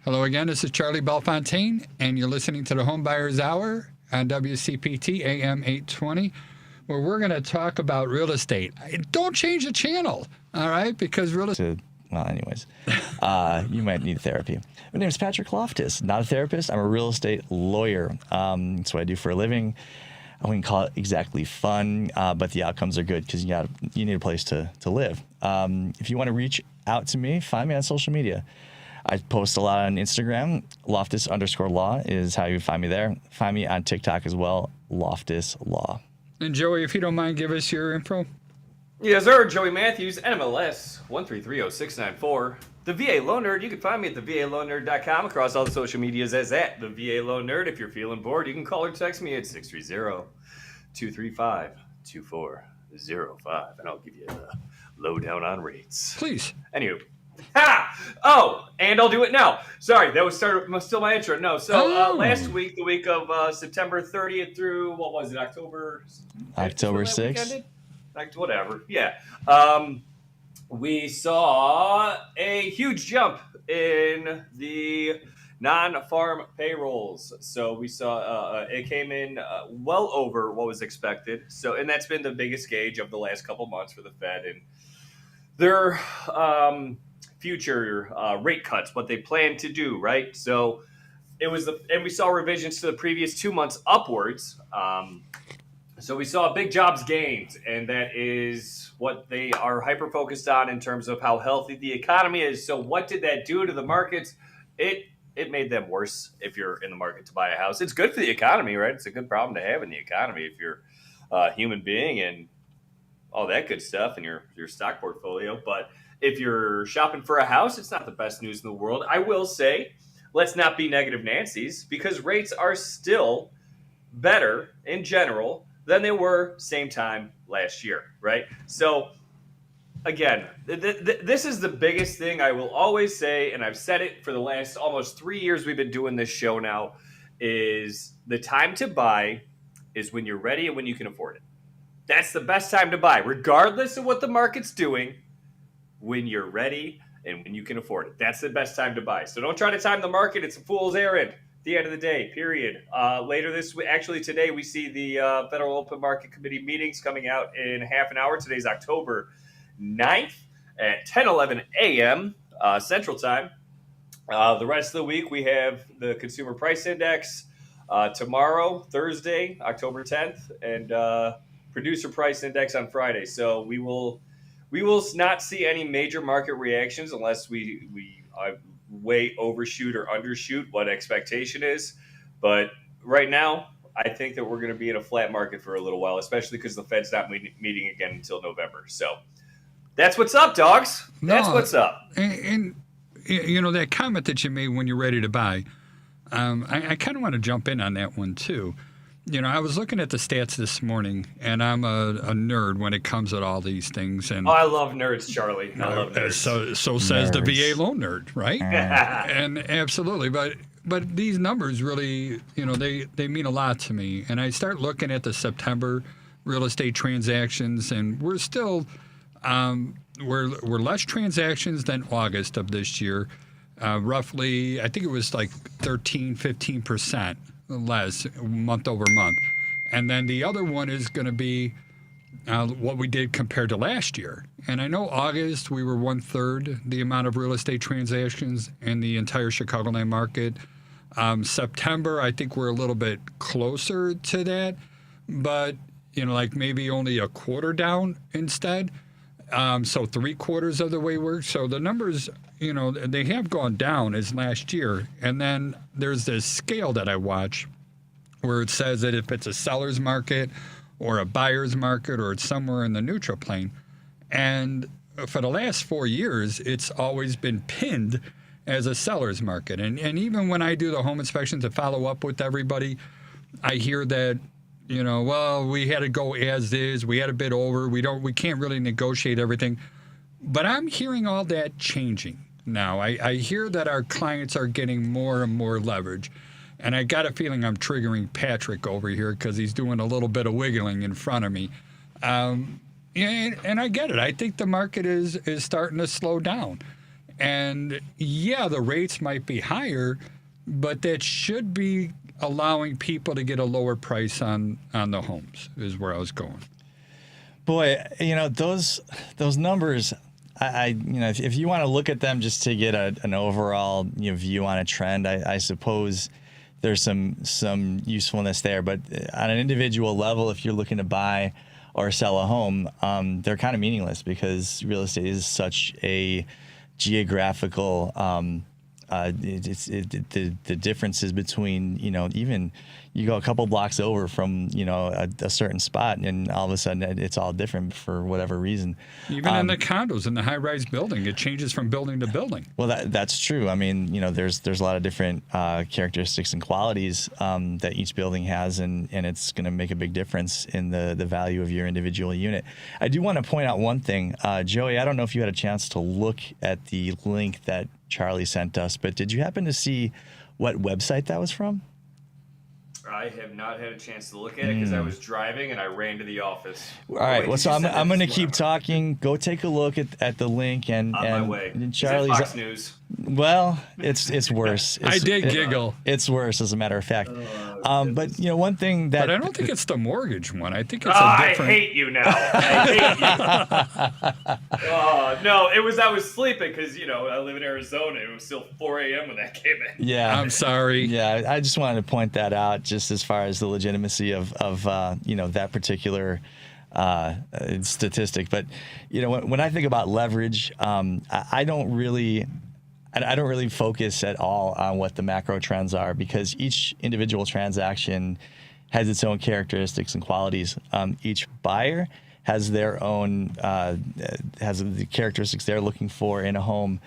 Hello again, this is Charlie Bellefontaine, and you're listening to the Homebuyers Hour on WCPT AM 820, where we're going to talk about real estate. Don't change the channel, all right? Because real estate... Well, anyways, you might need therapy. My name is Patrick Loftus, not a therapist. I'm a real estate lawyer. That's what I do for a living. I wouldn't call it exactly fun, but the outcomes are good because you need a place to live. If you want to reach out to me, find me on social media. I post a lot on Instagram. Loftus_law is how you find me there. Find me on TikTok as well, Loftus Law. And Joey, if you don't mind, give us your info. Yes, sir. Joey Mathews, NMLS 1330694. The VA Loan Nerd. You can find me at thevaloannerd.com across all the social medias as at the VA Loan Nerd. If you're feeling bored, you can call or text me at 630-235-2405, and I'll give you the lowdown on rates. Please. Anywho. Oh, and I'll do it now. Sorry, that was still my intro. No, so last week, the week of September 30th through, what was it, October 6th? Whatever, yeah. We saw a huge jump in the non-farm payrolls. So we saw it came in well over what was expected. So, and that's been the biggest gauge of the last couple months for the Fed and their future rate cuts, what they plan to do, right? So it was and we saw revisions to the previous 2 months upwards. So we saw big jobs gains, and that is what they are hyper-focused on in terms of how healthy the economy is. So what did that do to the markets? It made them worse if you're in the market to buy a house. It's good for the economy, right? It's a good problem to have in the economy if you're a human being and all that good stuff in your stock portfolio. But if you're shopping for a house, it's not the best news in the world. I will say, let's not be negative Nancy's, because rates are still better in general than they were same time last year, right? So again, this is the biggest thing I will always say, and I've said it for the last almost 3 years we've been doing this show now, is the time to buy is when you're ready and when you can afford it. That's the best time to buy, regardless of what the market's doing, when you're ready and when you can afford it. That's the best time to buy. So don't try to time the market. It's a fool's errand at the end of the day, period. Later this week, actually today, we see the Federal Open Market Committee meetings coming out in half an hour. Today's October 9th at 10:11 a.m. Central Time. The rest of the week, we have the Consumer Price Index tomorrow, Thursday, October 10th, and Producer Price Index on Friday. So we will not see any major market reactions unless we way overshoot or undershoot what expectation is. But right now, I think that we're going to be in a flat market for a little while, especially because the Fed's not meeting again until November. So that's what's up, dogs. That's what's up. And you know, that comment that you made when you're ready to buy, I kind of want to jump in on that one too. You know, I was looking at the stats this morning, and I'm a nerd when it comes to all these things. And I love nerds, Charlie. I love nerds. So says the VA Loan Nerd, right? And absolutely, but these numbers really, you know, they mean a lot to me. And I start looking at the September real estate transactions, and we're still we're less transactions than August of this year. Roughly, I think it was like 15% less month over month. And then the other one is going to be what we did compared to last year. And I know August, we were 1/3 the amount of real estate transactions in the entire Chicagoland market. September, I think we're a little bit closer to that, but, you know, like maybe only a quarter down instead. So 3/4 of the way we're. So the numbers, you know, they have gone down as last year. And then there's this scale that I watch where it says that if it's a seller's market or a buyer's market or it's somewhere in the neutral plane. And for the last 4 years, it's always been pinned as a seller's market. And even when I do the home inspections to follow up with everybody, I hear that, you know, well, we had to go as is, we had a bid over, we can't really negotiate everything. But I'm hearing all that changing now. I hear that our clients are getting more and more leverage. And I got a feeling I'm triggering Patrick over here because he's doing a little bit of wiggling in front of me. And I get it. I think the market is starting to slow down. And yeah, the rates might be higher, but that should be allowing people to get a lower price on the homes, is where I was going. Boy, those numbers, if you want to look at them just to get an overall view on a trend, I suppose there's some usefulness there. But on an individual level, if you're looking to buy or sell a home, they're kind of meaningless because real estate is such a geographical. The differences between even you go a couple blocks over from a certain spot, and all of a sudden it's all different for whatever reason. Even in the condos in the high-rise building, it changes from building to building. Well, that's true. I mean, there's a lot of different characteristics and qualities that each building has, and it's going to make a big difference in the value of your individual unit. I do want to point out one thing, Joey. I don't know if you had a chance to look at the link that Charlie sent us, but did you happen to see what website that was from? I have not had a chance to look at it because I was driving and I ran to the office. All right, well, so I'm going to keep talking. Go take a look at the link and my way. And Charlie's Fox News. Well, it's worse. I did giggle. It's worse, as a matter of fact. But one thing that. But I don't think it's the mortgage one. I think it's a different. I hate you now. I hate you. No, it was I was sleeping because I live in Arizona. It was still 4 a.m. when that came in. Yeah, I'm sorry. Yeah, I just wanted to point that out, just as far as the legitimacy of that particular statistic. But when I think about leverage, I don't really focus at all on what the macro trends are, because each individual transaction has its own characteristics and qualities. Each buyer has their own has the characteristics they're looking for in a home.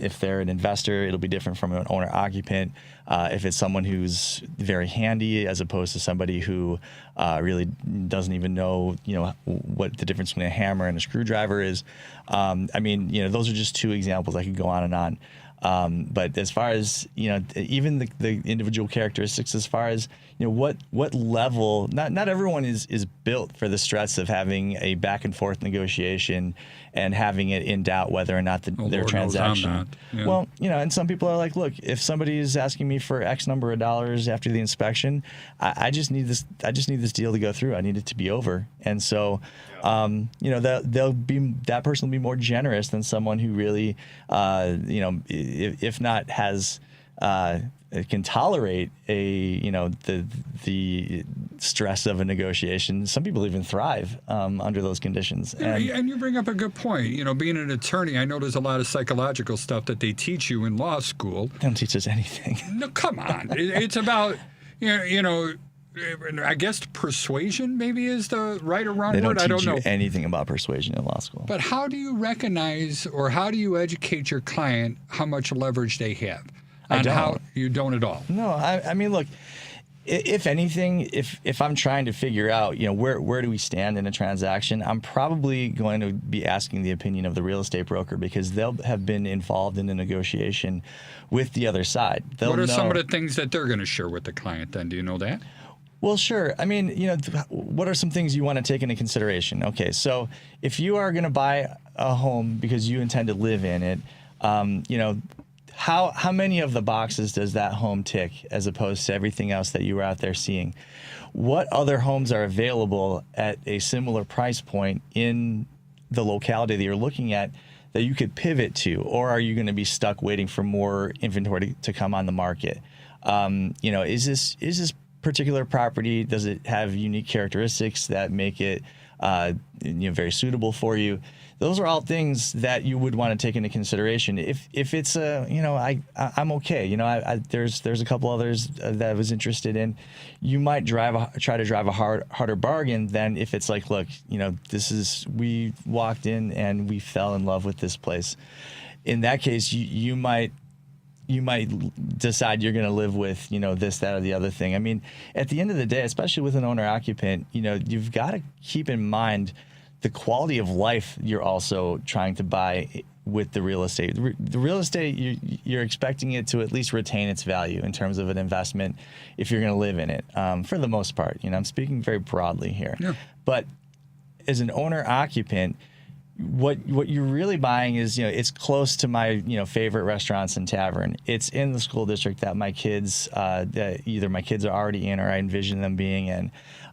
If they're an investor, it'll be different from an owner occupant. If it's someone who's very handy as opposed to somebody who really doesn't even know, what the difference between a hammer and a screwdriver is. Those are just two examples. I could go on and on. But as far as, even the individual characteristics, as far as, what level, not everyone is built for the stress of having a back and forth negotiation and having it in doubt whether or not their Lord transaction. knows I'm not. Yeah. Well, and some people are like, look, if somebody is asking me for X number of dollars after the inspection, I just need this deal to go through. I need it to be over. And so, that person will be more generous than someone who really, if not has, can tolerate the stress of a negotiation. Some people even thrive under those conditions. And you bring up a good point. Being an attorney, I know there's a lot of psychological stuff that they teach you in law school. They don't teach us anything. No, come on. It's about, I guess persuasion maybe is the right or wrong word. I don't know. They don't teach you anything about persuasion in law school. But how do you recognize, or how do you educate your client how much leverage they have? I don't. How you don't at all? No, I mean, look, if anything, if I'm trying to figure out, where do we stand in a transaction, I'm probably going to be asking the opinion of the real estate broker, because they'll have been involved in the negotiation with the other side. What are some of the things that they're going to share with the client then? Do you know that? Well, sure. I mean, what are some things you want to take into consideration? Okay, so if you are going to buy a home because you intend to live in it, how many of the boxes does that home tick as opposed to everything else that you were out there seeing? What other homes are available at a similar price point in the locality that you're looking at that you could pivot to, or are you going to be stuck waiting for more inventory to come on the market? Is this particular property, does it have unique characteristics that make it very suitable for you? Those are all things that you would want to take into consideration. If it's I'm okay. There's a couple others that I was interested in. You might try to drive a harder bargain than if it's like, look, we walked in and we fell in love with this place. In that case, you might decide you're going to live with, this, that, or the other thing. I mean, at the end of the day, especially with an owner occupant, you've got to keep in mind the quality of life you're also trying to buy with the real estate. The real estate, you're expecting it to at least retain its value in terms of an investment if you're going to live in it, for the most part. I'm speaking very broadly here. Yeah. But as an owner occupant, what you're really buying is, it's close to my, favorite restaurants and tavern. It's in the school district that my kids, that either my kids are already in or I envision them being in.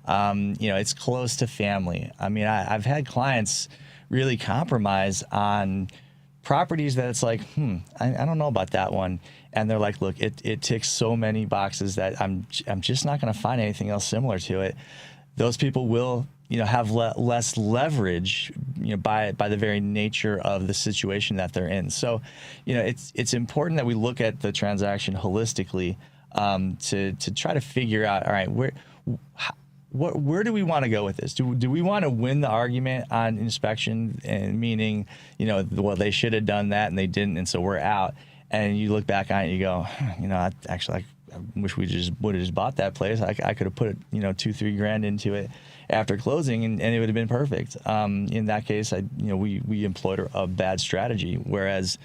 It's close to family. I mean, I've had clients really compromise on properties that it's like, I don't know about that one. And they're like, look, it ticks so many boxes that I'm just not going to find anything else similar to it. Those people will, have less leverage, by the very nature of the situation that they're in. So, it's important that we look at the transaction holistically, to try to figure out, all right, where do we want to go with this? Do we want to win the argument on inspection, and meaning, well, they should have done that and they didn't, and so we're out. And you look back on it, you go, I wish we would have just bought that place. I could have put, $2-3 grand into it after closing, and it would have been perfect. In that case, we employed a bad strategy. Whereas,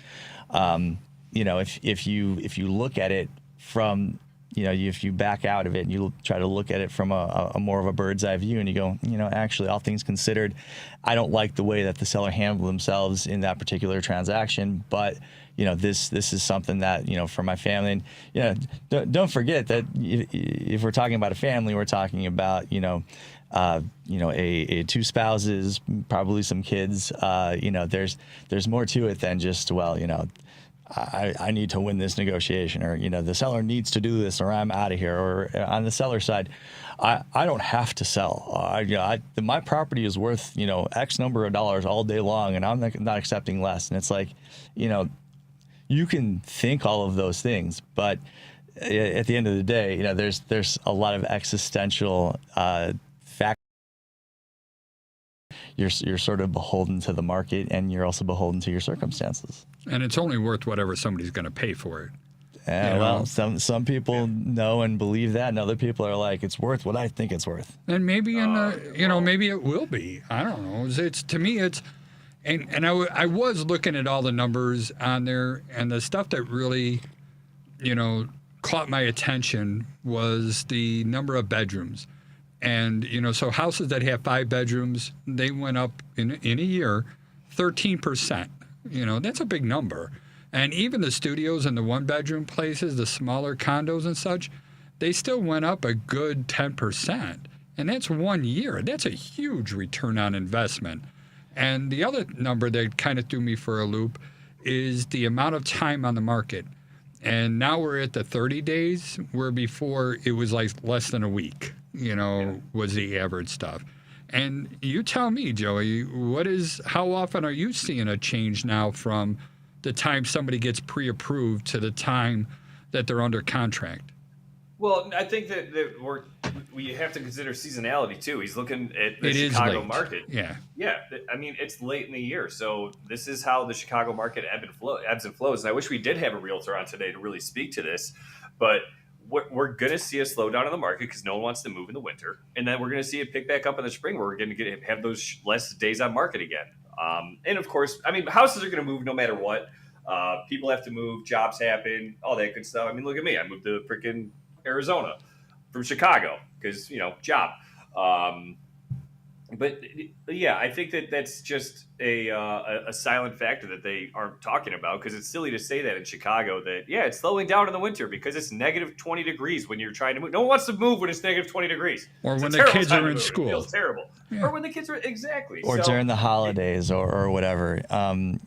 if you look at it from, if you back out of it and you try to look at it from a more of a bird's eye view, and you go, actually, all things considered, I don't like the way that the seller handled themselves in that particular transaction, but this is something that, for my family. And, don't forget that if we're talking about a family, we're talking about, a two spouses, probably some kids. There's more to it than just, I need to win this negotiation, or, the seller needs to do this, or I'm out of here. Or on the seller side, I don't have to sell. My property is worth, X number of dollars all day long, and I'm not accepting less. And it's like, you can think all of those things, but at the end of the day, there's a lot of existential factors. You're sort of beholden to the market, and you're also beholden to your circumstances. And it's only worth whatever somebody's going to pay for it. Well, some people know and believe that, and other people are like, it's worth what I think it's worth. And maybe maybe it will be. I don't know. It's to me, it's. And I was looking at all the numbers on there, and the stuff that really, caught my attention was the number of bedrooms. And, so houses that have 5 bedrooms, they went up in a year 13%. That's a big number. And even the studios and the 1-bedroom places, the smaller condos and such, they still went up a good 10%. And that's 1 year. That's a huge return on investment. And the other number that kind of threw me for a loop is the amount of time on the market. And now we're at the 30 days, where before it was like less than a week, was the average stuff. And you tell me, Joey, how often are you seeing a change now from the time somebody gets pre-approved to the time that they're under contract? Well, I think that we have to consider seasonality too. He's looking at the Chicago market. Yeah. I mean, it's late in the year, so this is how the Chicago market ebbs and flows. And I wish we did have a realtor on today to really speak to this, but we're going to see a slowdown in the market because no one wants to move in the winter, and then we're going to see it pick back up in the spring, where we're going to have those less days on market again. And of course, I mean, houses are going to move no matter what. People have to move, jobs happen, all that good stuff. I mean, look at me. I moved to freaking Arizona from Chicago because, job. But yeah, I think that's just a silent factor that they aren't talking about, because it's silly to say that in Chicago that, it's slowing down in the winter because it's negative 20 degrees when you're trying to move. No one wants to move when it's negative 20 degrees. Or when the kids are in school. It feels terrible. Yeah. Or when the kids are, exactly. Or during the holidays or whatever. Joey,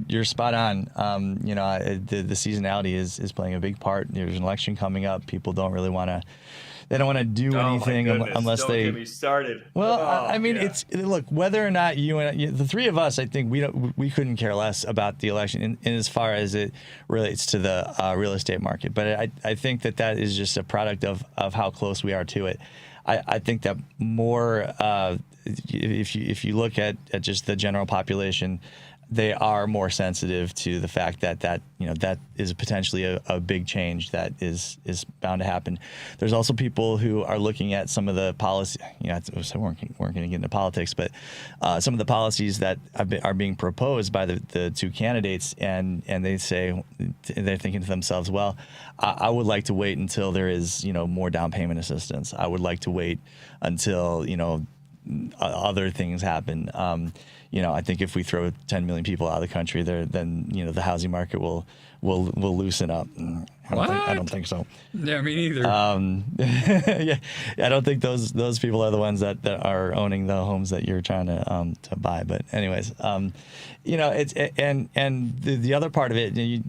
you're spot on. The seasonality is playing a big part. There's an election coming up. People don't really want to. They don't want to do anything unless don't they. Get me started. Well, look, whether or not the three of us, I think we couldn't care less about the election in as far as it relates to the real estate market. But I think that is just a product of how close we are to it. I think that more if you look at just the general population, they are more sensitive to the fact that is potentially a big change that is bound to happen. There's also people who are looking at some of the policy. So we're going to get into politics, but some of the policies that are being proposed by the two candidates, and they say they're thinking to themselves, well, I would like to wait until there is more down payment assistance. I would like to wait until other things happen. I think if we throw 10 million people out of the country, then the housing market will loosen up. I don't think so. Yeah, me neither. Yeah, I don't think those people are the ones that are owning the homes that you're trying to buy. But anyways, it's and the other part of it,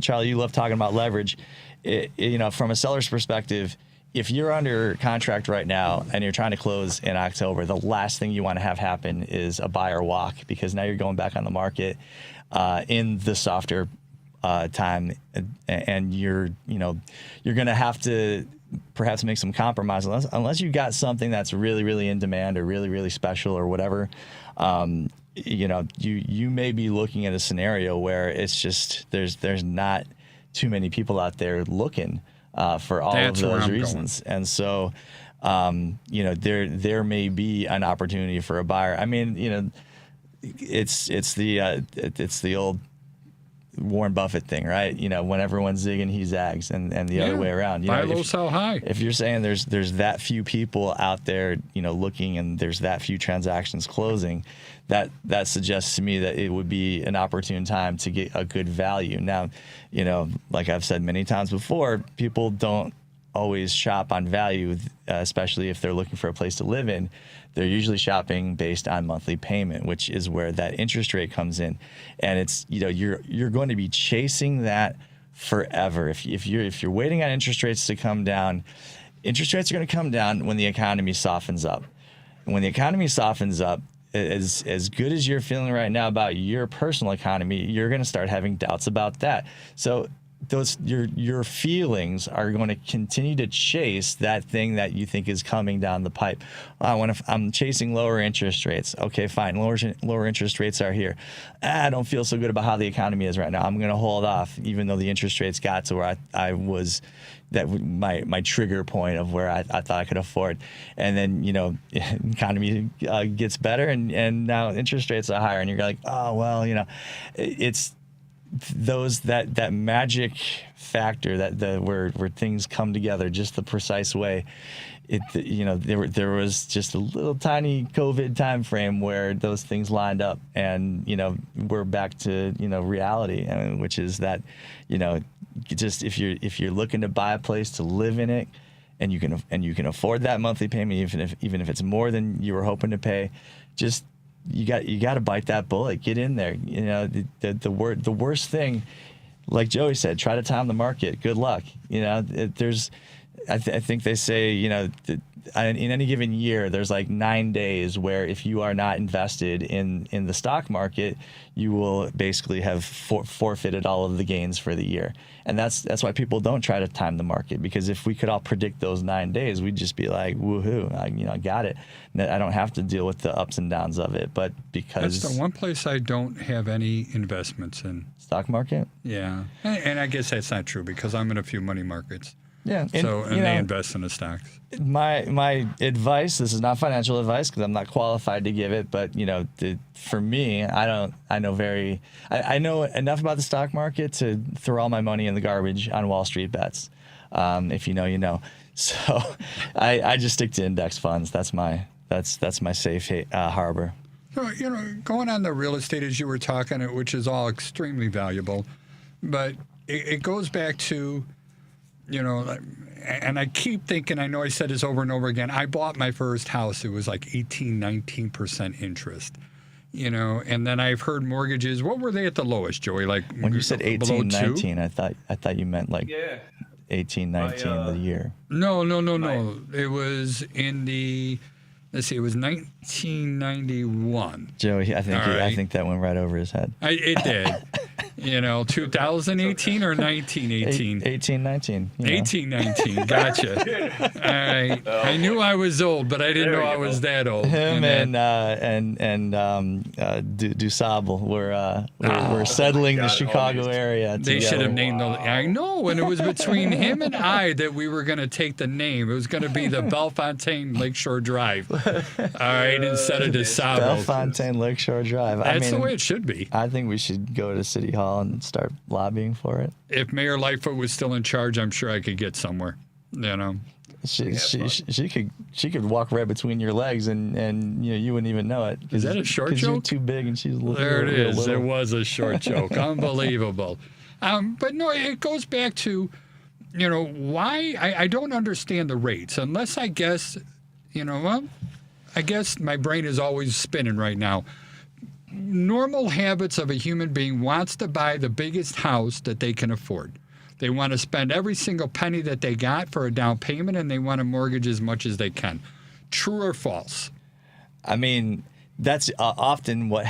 Charlie, you love talking about leverage. From a seller's perspective, if you're under contract right now and you're trying to close in October, the last thing you want to have happen is a buyer walk, because now you're going back on the market in the softer time, and you're going to have to perhaps make some compromises unless you got something that's really, really in demand or really, really special or whatever. You may be looking at a scenario where it's just there's not too many people out there looking for all of those reasons. And so, there may be an opportunity for a buyer. I mean, it's the old Warren Buffett thing, right? When everyone's zigging, he zags, and the other way around. Buy low, sell high. If you're saying there's that few people out there, looking, and there's that few transactions closing, that suggests to me that it would be an opportune time to get a good value. Now, like I've said many times before, people don't always shop on value, especially if they're looking for a place to live in. They're usually shopping based on monthly payment, which is where that interest rate comes in. And it's, you're going to be chasing that forever. If you're waiting on interest rates to come down, interest rates are going to come down when the economy softens up. And when the economy softens up, as good as you're feeling right now about your personal economy, you're going to start having doubts about that. So your feelings are going to continue to chase that thing that you think is coming down the pipe. I'm chasing lower interest rates. Okay, fine. Lower interest rates are here. I don't feel so good about how the economy is right now. I'm going to hold off, even though the interest rates got to where I was, that my trigger point of where I thought I could afford. And then, economy gets better, and now interest rates are higher, and you're like, oh, well, it's that magic factor where things come together just the precise way. There was just a little tiny COVID time frame where those things lined up, and we're back to reality, which is that just if you're looking to buy a place to live in it, and you can afford that monthly payment, even if it's more than you were hoping to pay, just you got to bite that bullet. Get in there. The worst thing, like Joey said, try to time the market. Good luck. I think they say, in any given year, there's like 9 days where if you are not invested in the stock market, you will basically have forfeited all of the gains for the year. And that's why people don't try to time the market, because if we could all predict those 9 days, we'd just be like, woohoo, I got it. I don't have to deal with the ups and downs of it. But because that's the one place I don't have any investments in. Stock market? Yeah. And I guess that's not true, because I'm in a few money markets. Yeah. And they invest in the stocks. My advice, this is not financial advice because I'm not qualified to give it, but for me, I know enough about the stock market to throw all my money in the garbage on Wall Street bets. If you know, you know. So I just stick to index funds. That's my safe harbor. So, going on the real estate as you were talking, which is all extremely valuable, but it goes back to, and I keep thinking, I know I said this over and over again, I bought my first house, it was like 19% interest, and then I've heard mortgages, what were they at the lowest, Joey? Like when you said 18, 19, I thought you meant like 18, 19 the year. No. It was in the, let's see, it was 1991. Joey, I think that went right over his head. It did. 2018 or 1918? 1819. 1819. Gotcha. All right. I knew I was old, but I didn't know I was that old. Him and Dusable were settling the Chicago area. They should have named the. I know, and it was between him and I that we were going to take the name. It was going to be the Bellefontaine Lakeshore Drive. All right, instead of Dusable. Bellefontaine Lakeshore Drive. That's the way it should be. I think we should go to City Hall and start lobbying for it. If Mayor Lightfoot was still in charge, I'm sure I could get somewhere. You know, She could walk right between your legs and you wouldn't even know it. Is that a short Because joke? you're too big and she's little. There it is. Little. It was a short joke. Unbelievable. But no, it goes back to, why I don't understand the rates unless I guess, I guess my brain is always spinning right now. Normal habits of a human being wants to buy the biggest house that they can afford. They want to spend every single penny that they got for a down payment, and they want to mortgage as much as they can. True or false? I mean, that's often what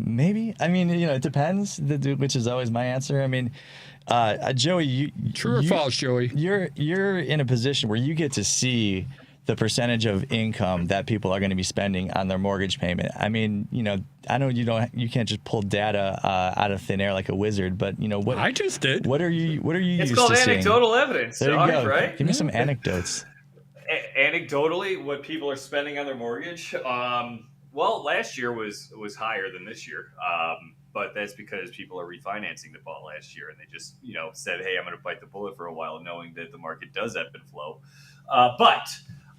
maybe. I mean, it depends, which is always my answer. I mean, Joey, True or false, Joey? You're in a position where you get to see the percentage of income that people are going to be spending on their mortgage payment. I mean, I know you can't just pull data out of thin air like a wizard, but what I just did. What are you It's used called to seeing? anecdotal evidence, There you Josh, go. right? Give me some anecdotes. Anecdotally, what people are spending on their mortgage. Well, last year was higher than this year, but that's because people are refinancing the bought last year, and they just said, "Hey, I'm going to bite the bullet for a while," knowing that the market does ebb and flow. But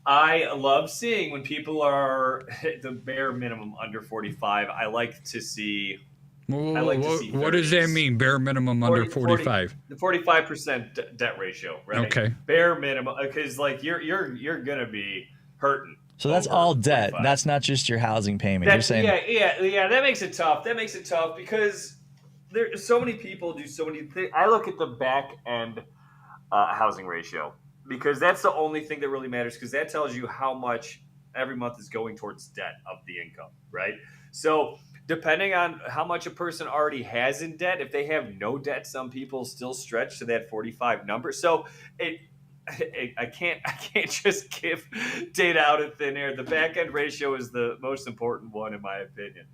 I love seeing when people are at the bare minimum under 45. I like to see. What does that mean? Bare minimum under 45. The 45% debt ratio, right? Okay. Bare minimum, because you're gonna be hurting. So that's all debt. 45. That's not just your housing payment. You're saying yeah. That makes it tough. Because there so many people do so many things. I look at the back end housing ratio because that's the only thing that really matters, because that tells you how much every month is going towards debt of the income, right? So depending on how much a person already has in debt, if they have no debt, some people still stretch to that 45 number. So I can't just give data out of thin air. The back end ratio is the most important one, in my opinion.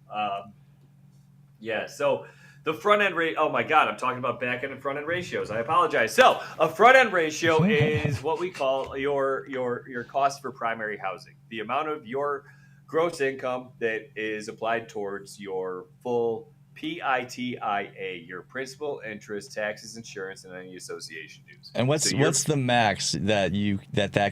So the front end rate. Oh my God, I'm talking about back end and front end ratios. I apologize. So a front end ratio is what we call your cost for primary housing, the amount of your gross income that is applied towards your full PITIA, your principal, interest, taxes, insurance, and any association dues. And what's the max that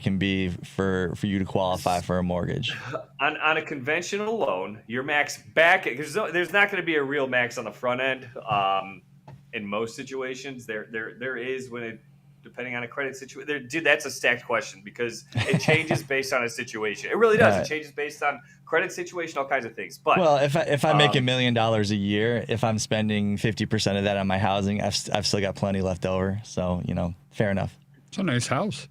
can be for you to qualify for a mortgage? On a conventional loan, your max back, because there's not going to be a real max on the front end. In most situations, there is when it. Depending on a credit situation, dude, that's a stacked question because it changes based on a situation. It really does. Right. It changes based on credit situation, all kinds of things. But well, if I make $1 million a year, if I'm spending 50% of that on my housing, I've still got plenty left over. So fair enough. It's a nice house.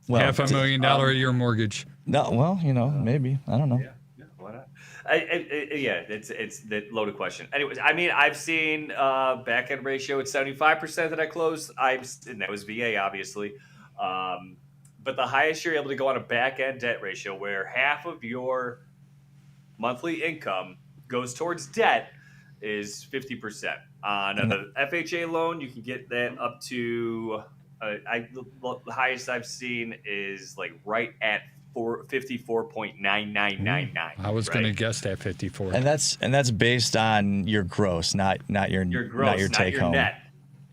Well, $500,000 a year mortgage. No, well, maybe I don't know. Yeah, why not? It's that loaded question. Anyways, I mean, I've seen back end ratio at 75% that I closed. And that was VA, obviously. But the highest you're able to go on a back end debt ratio, where half of your monthly income goes towards debt, is 50%. On the FHA loan, you can get that up to the highest I've seen is like right at 54.9999. I was going to guess that 54. And that's based on your gross, not your gross, not your take home.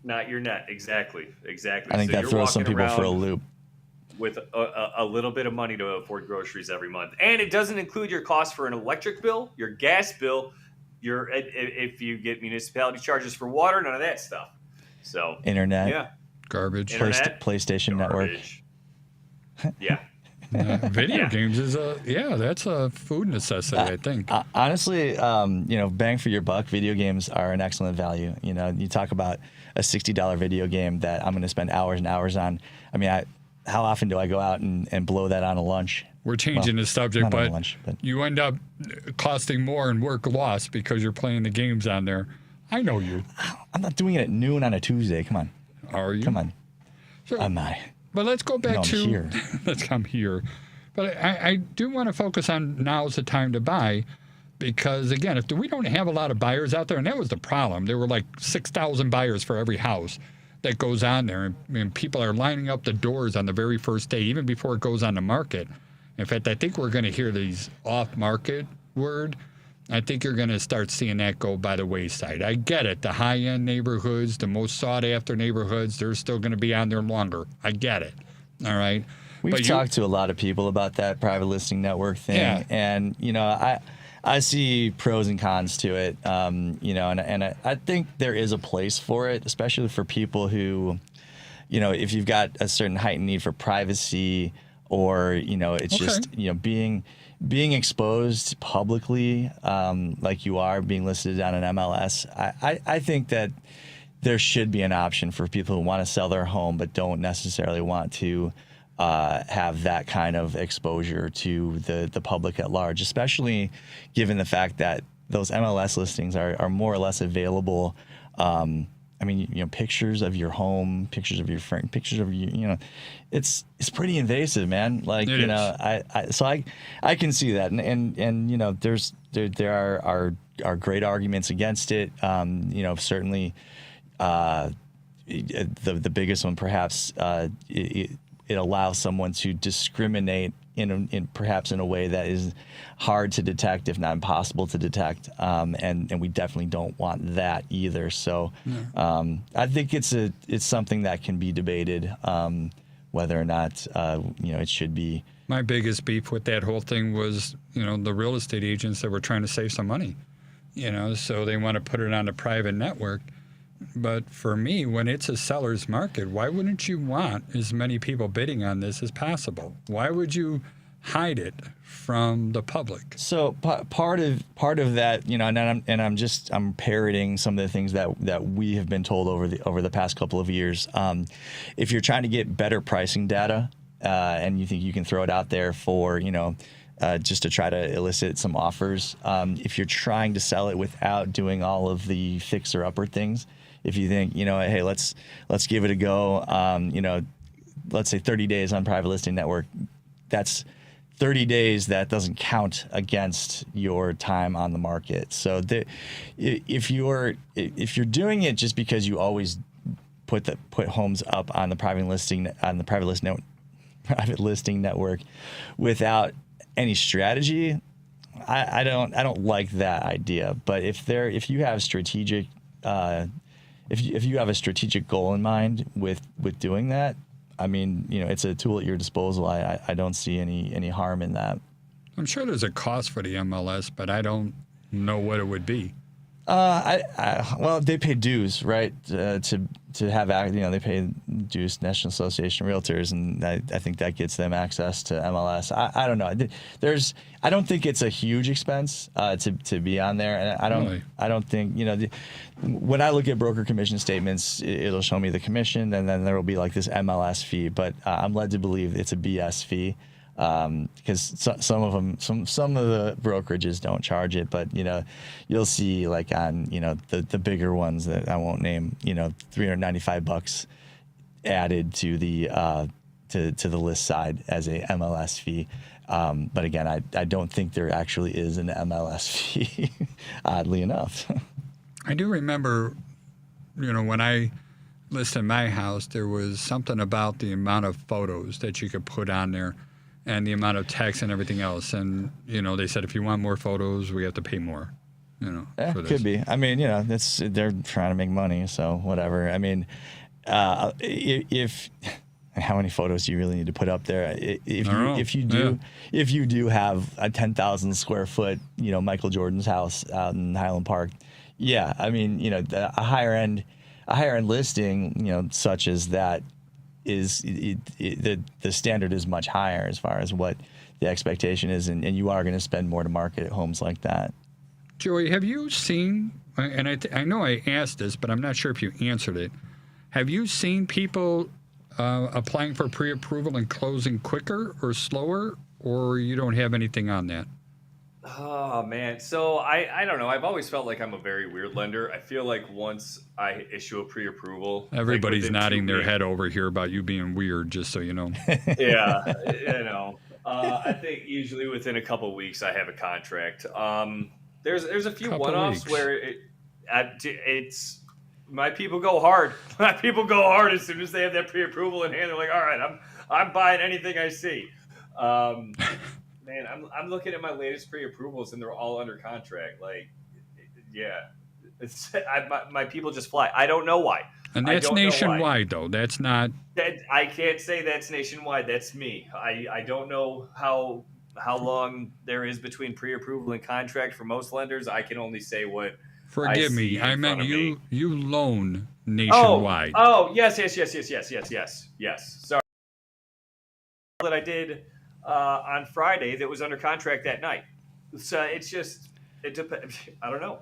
Not your net. Exactly. I think that throws some people for a loop. With a little bit of money to afford groceries every month, and it doesn't include your cost for an electric bill, your gas bill, if you get municipality charges for water, none of that stuff. So internet, garbage, PlayStation Network. Yeah. Video games is that's a food necessity, I think. Honestly, bang for your buck, video games are an excellent value. You talk about a $60 video game that I'm going to spend hours and hours on. I mean, how often do I go out and blow that on a lunch? We're changing the subject, but you end up costing more in work loss because you're playing the games on there. I know you. I'm not doing it at noon on a Tuesday. Come on. Are you? Come on. So, I'm not. But let's go back to here. Let's come here. But I do want to focus on now's the time to buy, because again, if we don't have a lot of buyers out there, and that was the problem. There were like 6,000 buyers for every house that goes on there, and people are lining up the doors on the very first day, even before it goes on the market. In fact, I think we're going to hear these off-market word, I think you're going to start seeing that go by the wayside. I get it. The high-end neighborhoods, the most sought-after neighborhoods, they're still going to be on there longer. I get it. All right. We've talked to a lot of people about that private listing network thing, Yeah. and I see pros and cons to it. And I think there is a place for it, especially for people who, if you've got a certain heightened need for privacy, or it's just being exposed publicly, like you are being listed on an MLS. I think that there should be an option for people who want to sell their home but don't necessarily want to have that kind of exposure to the public at large, especially given the fact that those MLS listings are more or less available. Pictures of your home, pictures of your friend, pictures of you, it's pretty invasive, man. Like, I can see that. And there are great arguments against it. Certainly, the biggest one, perhaps, it allows someone to discriminate in perhaps in a way that is hard to detect, if not impossible to detect, and we definitely don't want that either. So I think it's something that can be debated, whether or not it should be. My biggest beef with that whole thing was the real estate agents that were trying to save some money, so they want to put it on a private network. But for me, when it's a seller's market, why wouldn't you want as many people bidding on this as possible? Why would you hide it from the public? So part of that, I'm parroting some of the things that we have been told over the past couple of years. If you're trying to get better pricing data, and you think you can throw it out there for just to try to elicit some offers, if you're trying to sell it without doing all of the fixer-upper things. If you think, hey, let's give it a go, let's say 30 days on private listing network, that's 30 days that doesn't count against your time on the market. So if you're doing it just because you always put homes up on the private listing network without any strategy, I don't like that idea. But if you have strategic if you have a strategic goal in mind with doing that, it's a tool at your disposal. I don't see any harm in that. I'm sure there's a cost for the MLS, but I don't know what it would be. Well, they pay dues, right? To have, they pay dues, National Association of Realtors, and I think that gets them access to MLS. I don't know. I don't think it's a huge expense to be on there, and I don't think when I look at broker commission statements, it'll show me the commission, and then there will be like this MLS fee, but I'm led to believe it's a BS fee. Because some of the brokerages don't charge it, but you'll see like on the bigger ones that I won't name, $395 added to the to the list side as a MLS fee. But again, I don't think there actually is an MLS fee, oddly enough. I do remember, when I listed my house, there was something about the amount of photos that you could put on there, and the amount of text and everything else. And, they said, if you want more photos, we have to pay more, for this. Could be. They're trying to make money, so whatever. If how many photos do you really need to put up there? If you do have a 10,000 square foot, Michael Jordan's house out in Highland Park, a higher end listing, such as that, the standard is much higher as far as what the expectation is, and you are going to spend more to market at homes like that. Joey, have you seen, and I know I asked this, but I'm not sure if you answered it, have you seen people applying for pre-approval and closing quicker or slower, or you don't have anything on that? Oh, man. So I don't know. I've always felt like I'm a very weird lender. I feel like once I issue a pre-approval... Everybody's nodding their head over here about you being weird, just so you know. Yeah, I think usually within a couple of weeks I have a contract. There's a few one-offs where it's... My people go hard. My people go hard as soon as they have that pre-approval in hand. They're like, all right, I'm buying anything I see. Man, I'm looking at my latest pre-approvals, and they're all under contract. Like, yeah, my people just fly. I don't know why. And I that's don't know why. nationwide, though. That's not. I can't say that's nationwide. That's me. I don't know how long there is between pre-approval and contract for most lenders. I can only say what. Forgive me. I meant front of me. you loan nationwide. Oh, yes. Sorry. That I did on Friday that was under contract that night. So it's just, it depends. I don't know.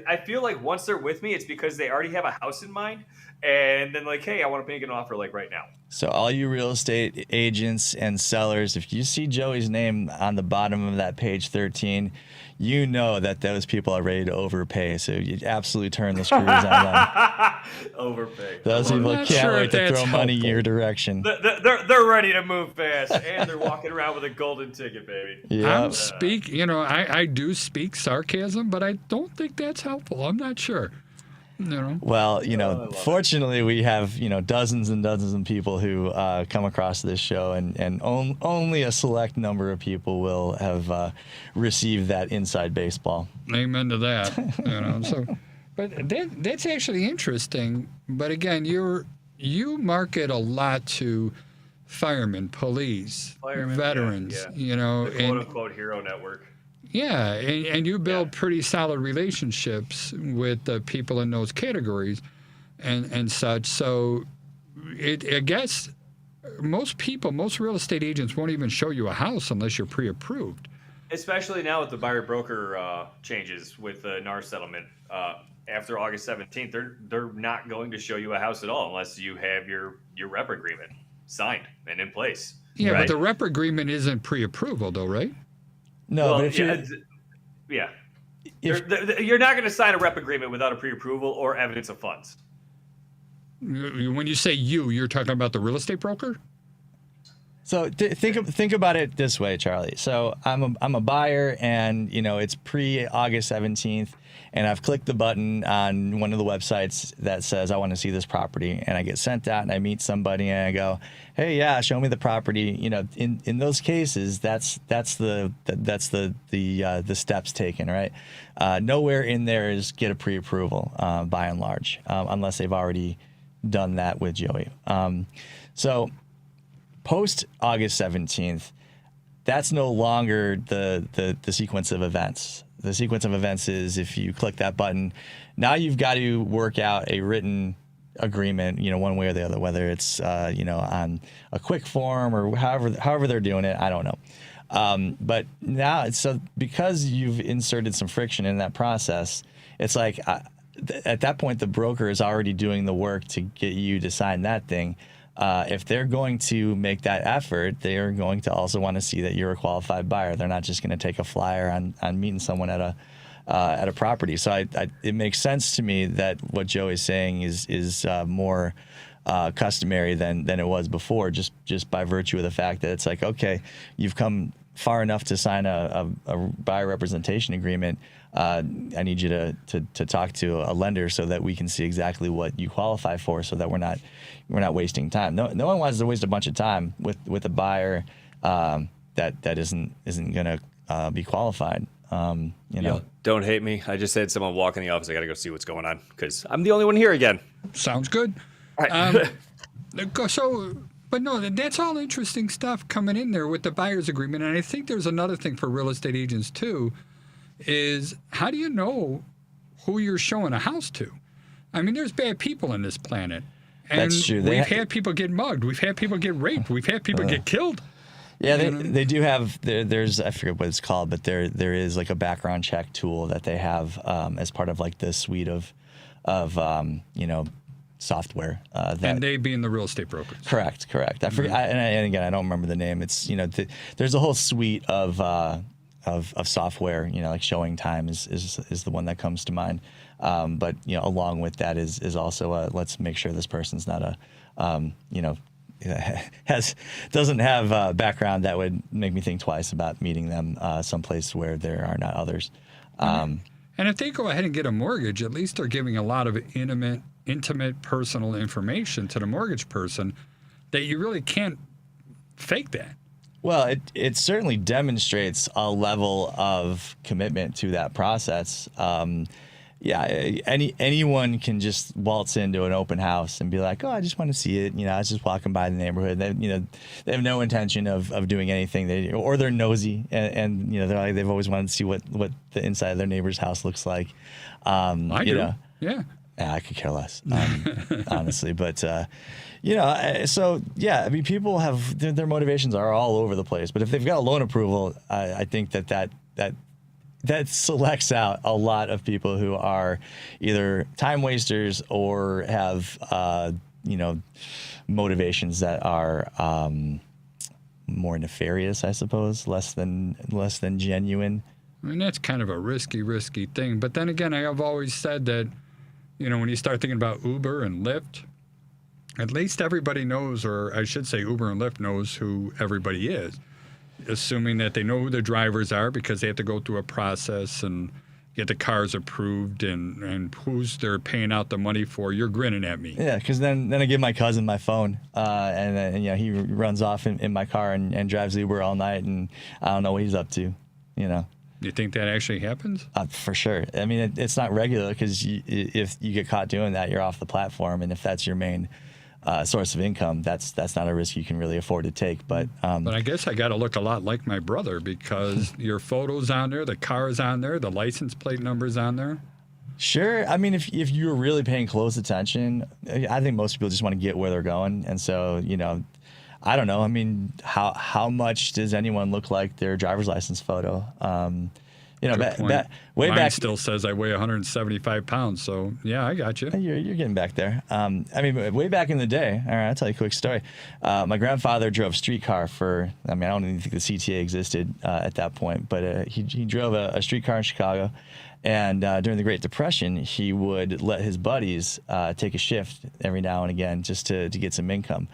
I feel like once they're with me, it's because they already have a house in mind. And then like, hey, I want to make an offer like right now. So all you real estate agents and sellers, if you see Joey's name on the bottom of that page 13, you know that those people are ready to overpay. So you absolutely turn the screws on them. Overpay. Those people can't wait to throw money your direction. They're ready to move fast, and they're walking around with a golden ticket, baby. Yeah. I do speak sarcasm, but I don't think that's helpful. I'm not sure. Well, fortunately we have, dozens and dozens of people who come across this show, and only a select number of people will have received that inside baseball. Amen to that. So, but that's actually interesting. But again, you market a lot to firemen, police, veterans, the quote-unquote hero network. Yeah, and you build pretty solid relationships with the people in those categories and such. So I guess most real estate agents won't even show you a house unless you're pre-approved. Especially now with the buyer-broker changes with the NAR settlement. After August 17th, they're not going to show you a house at all unless you have your rep agreement signed and in place. Yeah, right? But the rep agreement isn't pre-approval though, right? No, but if you're not going to sign a rep agreement without a pre-approval or evidence of funds. When you say you're talking about the real estate broker? So think about it this way, Charlie. So I'm a buyer, and it's pre-August 17th, and I've clicked the button on one of the websites that says I want to see this property, and I get sent out, and I meet somebody, and I go, hey, yeah, show me the property. In those cases, that's the steps taken, right? Nowhere in there is get a pre-approval, by and large, unless they've already done that with Joey. So post August 17th, that's no longer the sequence of events. The sequence of events is if you click that button, now you've got to work out a written agreement, one way or the other, whether it's on a quick form or however they're doing it, I don't know. But now, so because you've inserted some friction in that process, it's like at that point the broker is already doing the work to get you to sign that thing. If they're going to make that effort, they are going to also want to see that you're a qualified buyer. They're not just going to take a flyer on meeting someone at a property. So it makes sense to me that what Joey's saying is more customary than it was before, just by virtue of the fact that it's like, okay, you've come far enough to sign a buyer representation agreement. I need you to talk to a lender so that we can see exactly what you qualify for, so that we're not wasting time. No one wants to waste a bunch of time with a buyer that isn't going to be qualified. Don't hate me. I just had someone walk in the office. I got to go see what's going on because I'm the only one here again. Sounds good. All right. But no, that's all interesting stuff coming in there with the buyer's agreement. And I think there's another thing for real estate agents too, is how do you know who you're showing a house to? I mean, there's bad people on this planet. And that's true. We've had people get mugged. We've had people get raped. We've had people get killed. Yeah, they do have, there's, I forget what it's called, but there is like a background check tool that they have as part of like the suite of software. And they being the real estate brokers. Correct. I forget, and again, I don't remember the name. It's, there's a whole suite of software, like Showing Time is the one that comes to mind. But, along with that is also let's make sure this person's not doesn't have a background that would make me think twice about meeting them someplace where there are not others. And if they go ahead and get a mortgage, at least they're giving a lot of intimate personal information to the mortgage person that you really can't fake that. Well, it certainly demonstrates a level of commitment to that process. Anyone can just waltz into an open house and be like, oh, I just want to see it. I was just walking by the neighborhood. They have no intention of doing anything. Or they're nosy and they're like, they've always wanted to see what the inside of their neighbor's house looks like. I do. Yeah. I could care less, honestly. But, people have their motivations are all over the place. But if they've got a loan approval, I think that selects out a lot of people who are either time wasters or have, motivations that are more nefarious, I suppose, less than genuine. I mean, that's kind of a risky thing. But then again, I have always said that, when you start thinking about Uber and Lyft, at least everybody knows, or I should say Uber and Lyft knows who everybody is, assuming that they know who the drivers are because they have to go through a process and get the cars approved and who's they're paying out the money for. You're grinning at me. Yeah, because then I give my cousin my phone, and then he runs off in my car and drives Uber all night, and I don't know what he's up to, You think that actually happens? For sure. I mean, it's not regular because if you get caught doing that, you're off the platform, and if that's your main source of income, that's not a risk you can really afford to take. But I guess I got to look a lot like my brother because your photo's on there, the car's on there, the license plate number's on there. Sure. I mean, if you're really paying close attention, I think most people just want to get where they're going, and so I don't know. I mean, how much does anyone look like their driver's license photo? Way Mine back still says I weigh 175 pounds. So yeah, I got you. You're getting back there. I mean, way back in the day. All right, I'll tell you a quick story. My grandfather drove streetcar for. I mean, I don't even think the CTA existed at that point, but he drove a streetcar in Chicago. And during the Great Depression, he would let his buddies take a shift every now and again just to get some income.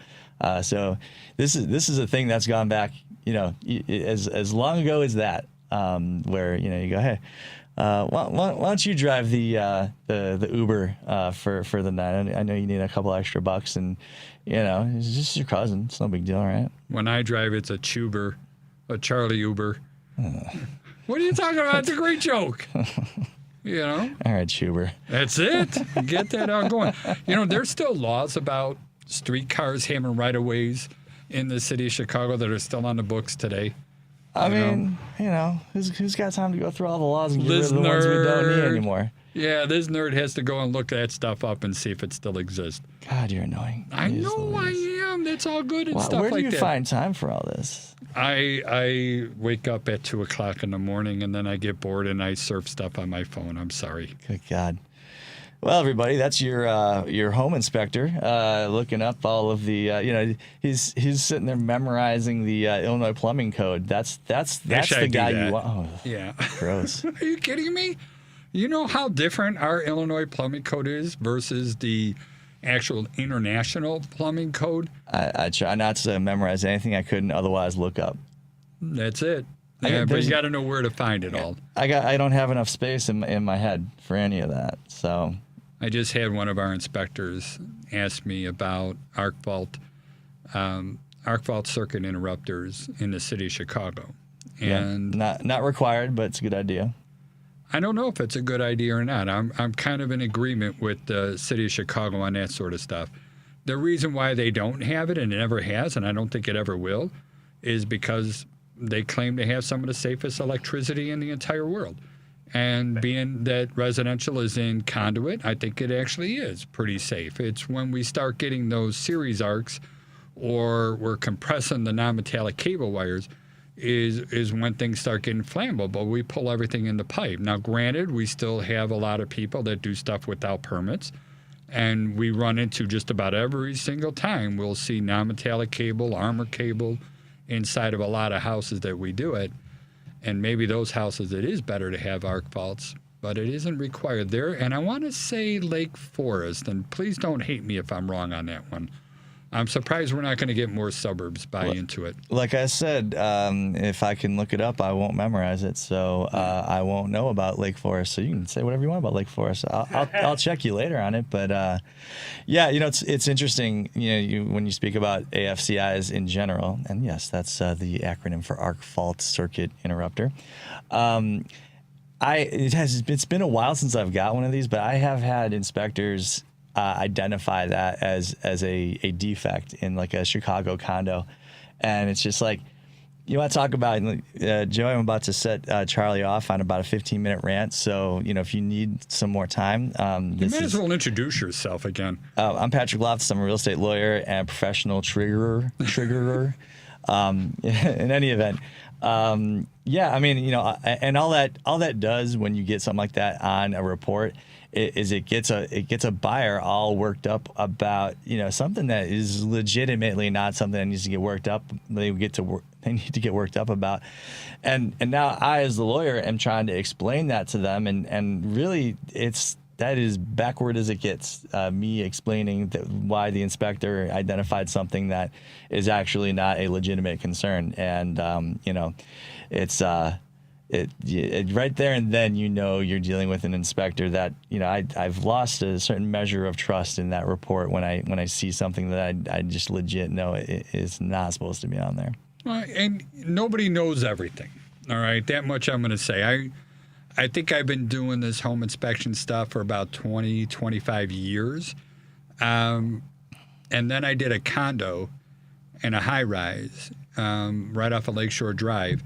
So this is a thing that's gone back, as long ago as that, where you go, hey, why don't you drive the Uber for the night? I know you need a couple extra bucks, and it's just your cousin. It's no big deal, right? When I drive, it's a Chuber, a Charlie Uber. What are you talking about? It's a great joke. All right, Chuber. That's it. Get that on going. There's still laws about streetcars having right-of-ways in the city of Chicago that are still on the books today. I mean, who's got time to go through all the laws and get rid of the ones we don't need anymore? Yeah, this nerd has to go and look that stuff up and see if it still exists. God, you're annoying. I know I am. That's all good and stuff like that. Where do you find time for all this? I wake up at 2 o'clock in the morning, and then I get bored and I surf stuff on my phone. I'm sorry. Good God. Well, everybody, that's your home inspector looking up all of the. He's sitting there memorizing the Illinois plumbing code. That's the guy you want. Oh, yeah. Gross. Are you kidding me? You know how different our Illinois plumbing code is versus the actual international plumbing code? I try not to memorize anything I couldn't otherwise look up. That's it. Yeah, but you got to know where to find it all. I don't have enough space in my head for any of that. So I just had one of our inspectors ask me about arc fault circuit interrupters in the city of Chicago. And not required, but it's a good idea. I don't know if it's a good idea or not. I'm kind of in agreement with the city of Chicago on that sort of stuff. The reason why they don't have it, and it never has, and I don't think it ever will, is because they claim to have some of the safest electricity in the entire world. And being that residential is in conduit, I think it actually is pretty safe. It's when we start getting those series arcs or we're compressing the non-metallic cable wires is when things start getting flammable, but we pull everything in the pipe. Now, granted, we still have a lot of people that do stuff without permits, and we run into just about every single time we'll see non-metallic cable, armor cable inside of a lot of houses that we do it. And maybe those houses, it is better to have arc faults, but it isn't required there. And I want to say Lake Forest, and please don't hate me if I'm wrong on that one. I'm surprised we're not going to get more suburbs buy into it. Like I said, if I can look it up, I won't memorize it, so I won't know about Lake Forest. So you can say whatever you want about Lake Forest. I'll check you later on it. But yeah, it's interesting. When you speak about AFCIs in general, and yes, that's the acronym for Arc Fault Circuit Interrupter. It's been a while since I've got one of these, but I have had inspectors identify that as a defect in like a Chicago condo, and it's just like, you want to talk about Joey, I'm about to set Charlie off on about a 15-minute rant, so if you need some more time, you may as well introduce yourself again. I'm Patrick Loftus. I'm a real estate lawyer and professional triggerer. In any event, yeah, I mean, and all that does when you get something like that on a report is it gets a buyer all worked up about something that is legitimately not something that needs to get worked up. They need to get worked up about, and now I, as the lawyer, am trying to explain that to them, and really that is backward as it gets. Me explaining why the inspector identified something that is actually not a legitimate concern, and it's right there and then you're dealing with an inspector that I've lost a certain measure of trust in that report when I see something that I just legit know it is not supposed to be on there. Well, and nobody knows everything. All right, that much I'm going to say. I think I've been doing this home inspection stuff for about 20, 25 years. And then I did a condo and a high rise right off of Lakeshore Drive.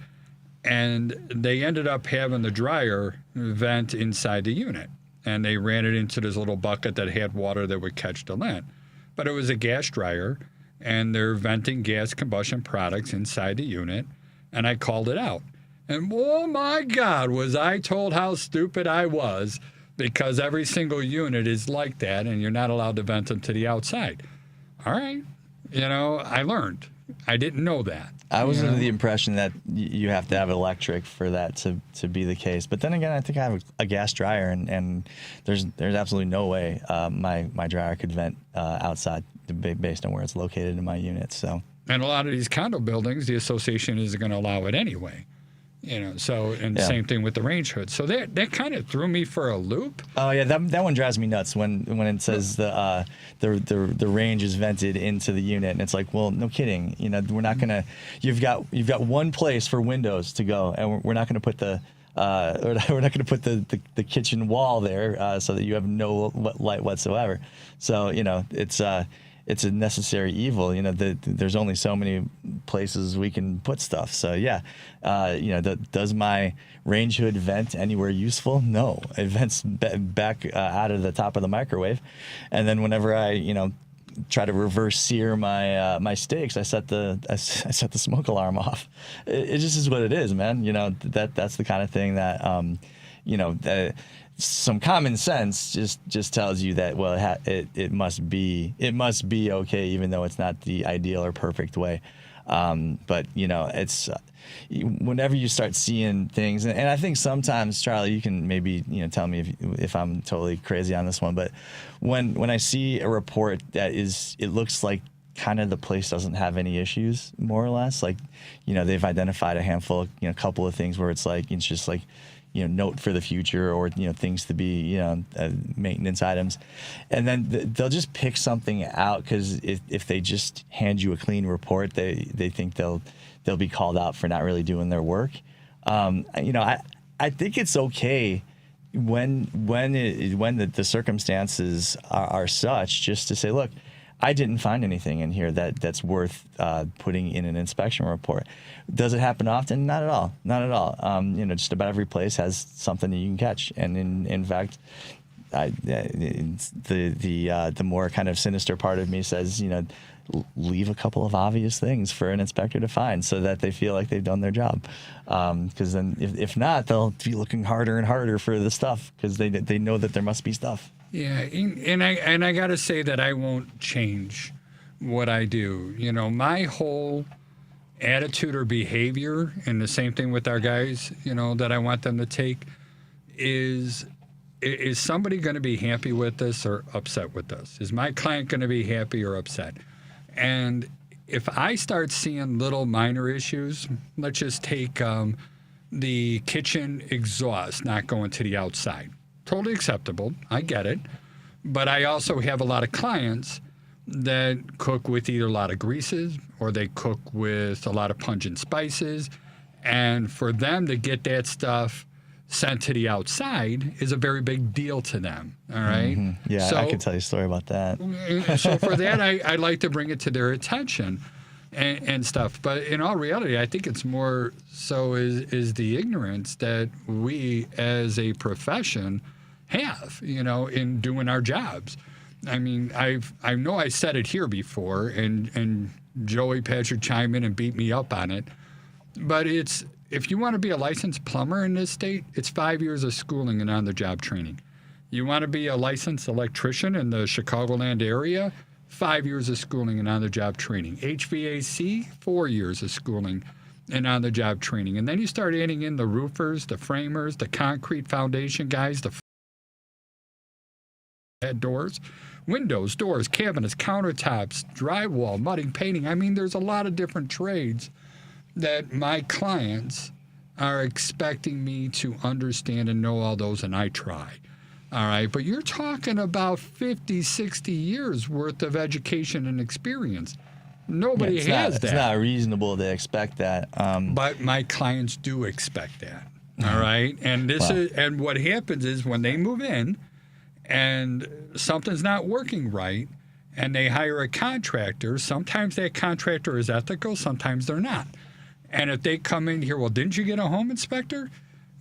And they ended up having the dryer vent inside the unit. And they ran it into this little bucket that had water that would catch the lint. But it was a gas dryer, and they're venting gas combustion products inside the unit. And I called it out. And oh my God, was I told how stupid I was, because every single unit is like that, and you're not allowed to vent them to the outside. All right. I learned. I didn't know that. I was under the impression that you have to have electric for that to be the case. But then again, I think I have a gas dryer, and there's absolutely no way my dryer could vent outside based on where it's located in my unit. So. And a lot of these condo buildings, the association isn't going to allow it anyway. Same thing with the range hood. So that kind of threw me for a loop. Oh yeah, that one drives me nuts when it says the range is vented into the unit, and it's like, well, no kidding. We're not gonna. You've got one place for windows to go, and we're not gonna put the kitchen wall there so that you have no light whatsoever. So it's a necessary evil. There's only so many places we can put stuff. So yeah, does my range hood vent anywhere useful? No, it vents back out of the top of the microwave, and then whenever I try to reverse sear my steaks, I set the smoke alarm off. It just is what it is, man. That's the kind of thing that some common sense just tells you that, well, it must be okay, even though it's not the ideal or perfect way. But it's whenever you start seeing things, and I think sometimes, Charlie, you can maybe tell me if I'm totally crazy on this one, but when I see a report that it looks like kind of the place doesn't have any issues, more or less, like they've identified a handful, a couple of things where it's just like note for the future, or things to be maintenance items, and then they'll just pick something out because if they just hand you a clean report, they think they'll be called out for not really doing their work. I think it's okay when the circumstances are such, just to say, look, I didn't find anything in here that's worth putting in an inspection report. Does it happen often? Not at all. Not at all. Just about every place has something that you can catch, and in fact, the more kind of sinister part of me says, leave a couple of obvious things for an inspector to find, so that they feel like they've done their job. Because then, if not, they'll be looking harder and harder for the stuff, because they know that there must be stuff. Yeah, and I got to say that I won't change what I do. My whole attitude or behavior, and the same thing with our guys, that I want them to take, is somebody going to be happy with this or upset with this? Is my client going to be happy or upset? And if I start seeing little minor issues, let's just take the kitchen exhaust not going to the outside. Totally acceptable. I get it. But I also have a lot of clients that cook with either a lot of greases or they cook with a lot of pungent spices. And for them to get that stuff sent to the outside is a very big deal to them. All right. Mm-hmm. Yeah, so, I can tell you a story about that. So for that, I like to bring it to their attention and stuff. But in all reality, I think it's more so is the ignorance that we as a profession have, in doing our jobs. I mean, I know I said it here before, and Joey Patrick chime in and beat me up on it. But if you want to be a licensed plumber in this state, it's 5 years of schooling and on-the-job training. You want to be a licensed electrician in the Chicagoland area, 5 years of schooling and on-the-job training. HVAC, 4 years of schooling and on-the-job training. And then you start adding in the roofers, the framers, the concrete foundation guys, the doors, windows, doors, cabinets, countertops, drywall, mudding, painting. I mean, there's a lot of different trades that my clients are expecting me to understand and know all those, and I try. All right, but you're talking about 50, 60 years worth of education and experience. Nobody has that. It's not reasonable to expect that. But my clients do expect that. All right, and and what happens is when they move in and something's not working right, and they hire a contractor, sometimes that contractor is ethical, sometimes they're not. And if they come in here, well, didn't you get a home inspector?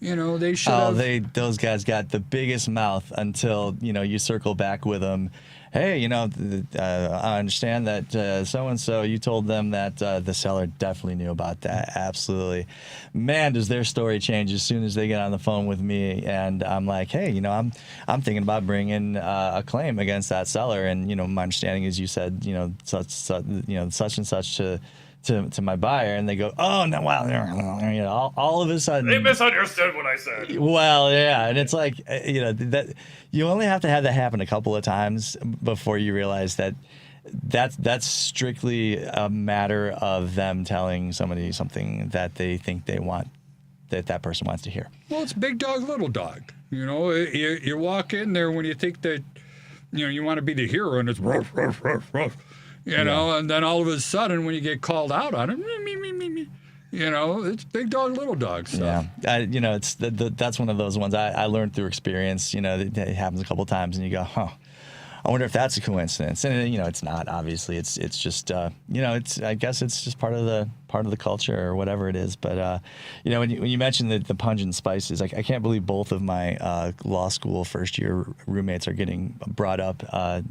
They should have. Those guys got the biggest mouth until, you circle back with them. Hey, I understand that so-and-so, you told them that the seller definitely knew about that. Absolutely. Man, does their story change as soon as they get on the phone with me. And I'm like, hey, I'm thinking about bringing a claim against that seller. And, my understanding is you said, such and such to my buyer, and they go, oh no, wow, all of a sudden they misunderstood what I said. Well, yeah, and it's like that you only have to have that happen a couple of times before you realize that's strictly a matter of them telling somebody something that they think they want, that person wants to hear. Well, it's big dog, little dog. You walk in there when you think that you want to be the hero, and it's ruff, ruff, ruff, ruff. And then all of a sudden, when you get called out on it, it's big dog, little dog stuff. Yeah, it's that's one of those ones I learned through experience. It happens a couple of times, and you go, huh, I wonder if that's a coincidence. And it's not. Obviously, it's just it's, I guess it's just part of the culture or whatever it is. But when you mentioned the pungent spices, I can't believe both of my law school first year roommates are getting brought up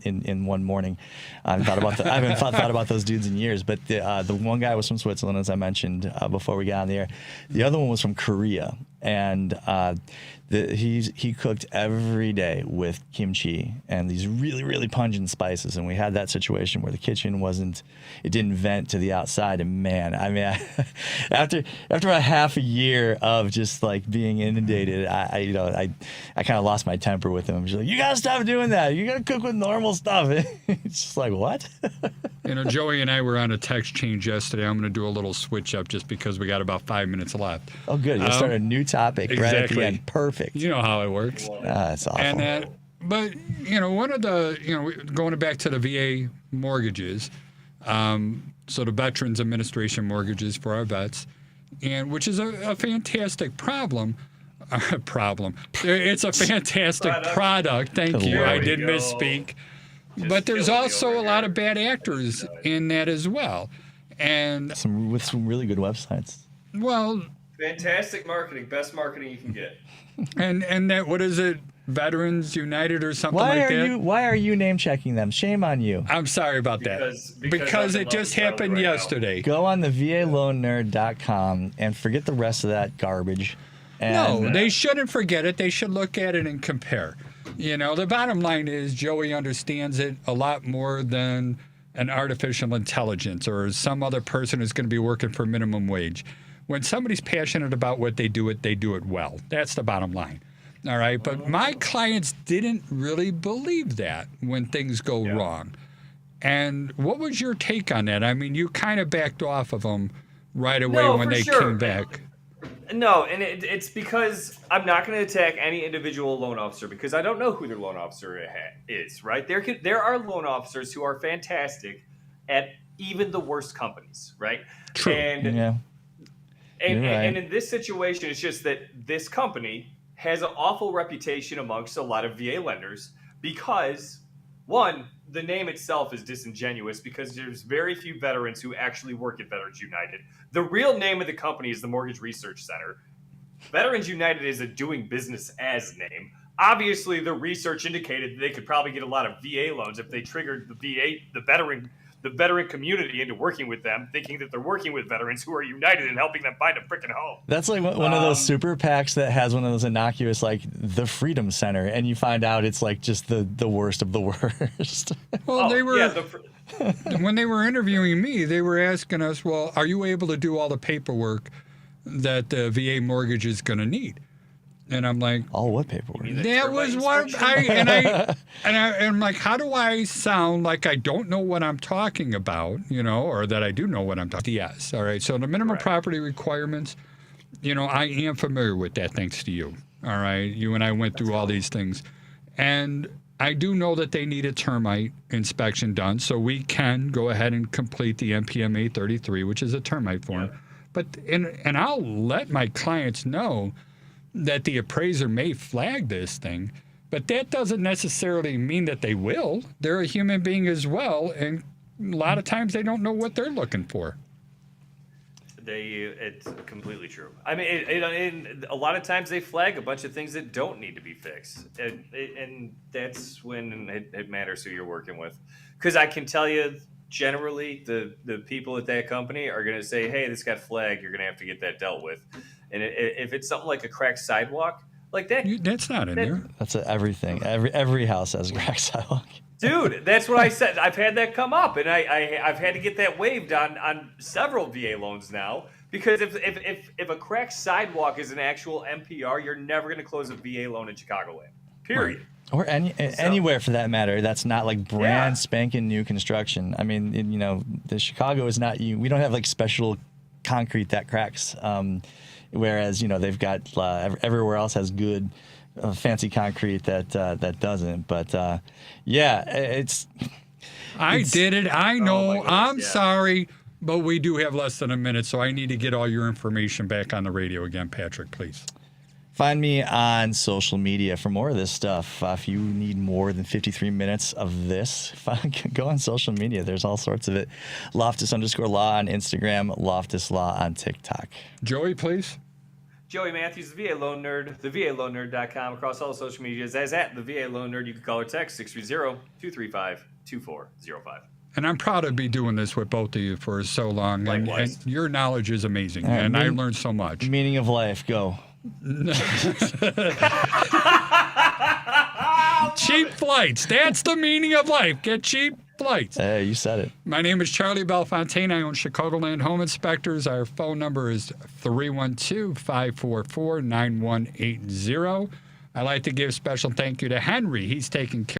in one morning. I haven't thought about those dudes in years. But the one guy was from Switzerland, as I mentioned before we got on the air. The other one was from Korea, and he cooked every day with kimchi and these really, really pungent spices. And we had that situation where the kitchen didn't vent to the outside. And man, I mean, after about half a year of just like being inundated, I kind of lost my temper with him. I'm just like, you gotta stop doing that. You gotta cook with normal stuff. It's just like, what? Joey and I were on a text change yesterday. I'm going to do a little switch up just because we got about 5 minutes left. Oh, good. You'll start a new topic right at the end. Perfect. You know how it works. That's awful. But one of the, going back to the VA mortgages, so the Veterans Administration mortgages for our vets, and which is a fantastic problem. It's a fantastic product. Thank you. I did misspeak. But there's also a lot of bad actors in that as well, and with some really good websites. Well, fantastic marketing, best marketing you can get. And that, what is it, Veterans United or something like that? Why are you name checking them? Shame on you. I'm sorry about that. Because it just happened yesterday. Go on the VALoanNerd.com and forget the rest of that garbage. No, they shouldn't forget it. They should look at it and compare. The bottom line is Joey understands it a lot more than an artificial intelligence or some other person who's going to be working for minimum wage. When somebody's passionate about what they do it well. That's the bottom line. All right. But my clients didn't really believe that when things go wrong. And what was your take on that? I mean, you kind of backed off of them right away No, when for they sure. came back. No, and it's because I'm not going to attack any individual loan officer because I don't know who their loan officer is, right? There are loan officers who are fantastic at even the worst companies, right? True. And, Yeah. and in this situation, it's just that this company has an awful reputation amongst a lot of VA lenders because, one, the name itself is disingenuous because there's very few veterans who actually work at Veterans United. The real name of the company is the Mortgage Research Center. Veterans United is a doing business as name. Obviously, the research indicated that they could probably get a lot of VA loans if they triggered the veteran community into working with them, thinking that they're working with veterans who are united and helping them find a freaking home. That's like one of those super PACs that has one of those innocuous, like the Freedom Center, and you find out it's like just the worst of the worst. Well, they were. Yeah, When they were interviewing me, they were asking us, well, are you able to do all the paperwork that the VA mortgage is going to need? And I'm like, What paperwork? that was what I'm like, how do I sound like I don't know what I'm talking about, or that I do know what I'm talking about? Yes. All right. So the minimum property requirements, I am familiar with that thanks to you. All right. You and I went through all these things. And I do know that they need a termite inspection done, so we can go ahead and complete the NPM 833, which is a termite form. Yeah. But and I'll let my clients know that the appraiser may flag this thing, but that doesn't necessarily mean that they will. They're a human being as well, and a lot of times they don't know what they're looking for. It's completely true. I mean, a lot of times they flag a bunch of things that don't need to be fixed, and that's when it matters who you're working with. Because I can tell you, generally, the people at that company are going to say, "Hey, this got flagged. You're going to have to get that dealt with." And if it's something like a cracked sidewalk, like that, that's not in there. That's everything. Every house has a cracked sidewalk. Dude, that's what I said. I've had that come up, and I've had to get that waived on several VA loans now because if a cracked sidewalk is an actual MPR, you're never going to close a VA loan in Chicagoland. Period. Right. Or anywhere for that matter. That's not like brand spanking new construction. I mean, the Chicago is not. We don't have like special concrete that cracks. Whereas they've got everywhere else has good. Fancy concrete that doesn't, but it's. I did it. I know. Goodness, I'm sorry, but we do have less than a minute, so I need to get all your information back on the radio again, Patrick, please. Find me on social media for more of this stuff. If you need more than 53 minutes of this, go on social media. There's all sorts of it. Loftus_law on Instagram, Loftus Law on TikTok. Joey, please. Joey Mathews, the VA Loan Nerd, thevaloannerd.com, across all social medias as at the VA Loan Nerd. You can call or text 630-235-2405. And I'm proud to be doing this with both of you for so long. And your knowledge is amazing, and I learned so much. Meaning of life, go. Cheap flights. That's the meaning of life. Get cheap flights. Hey, you said it. My name is Charlie Bellefontaine. I own Chicagoland Home Inspectors. Our phone number is 312-544-9180. I'd like to give a special thank you to Henry. He's taking care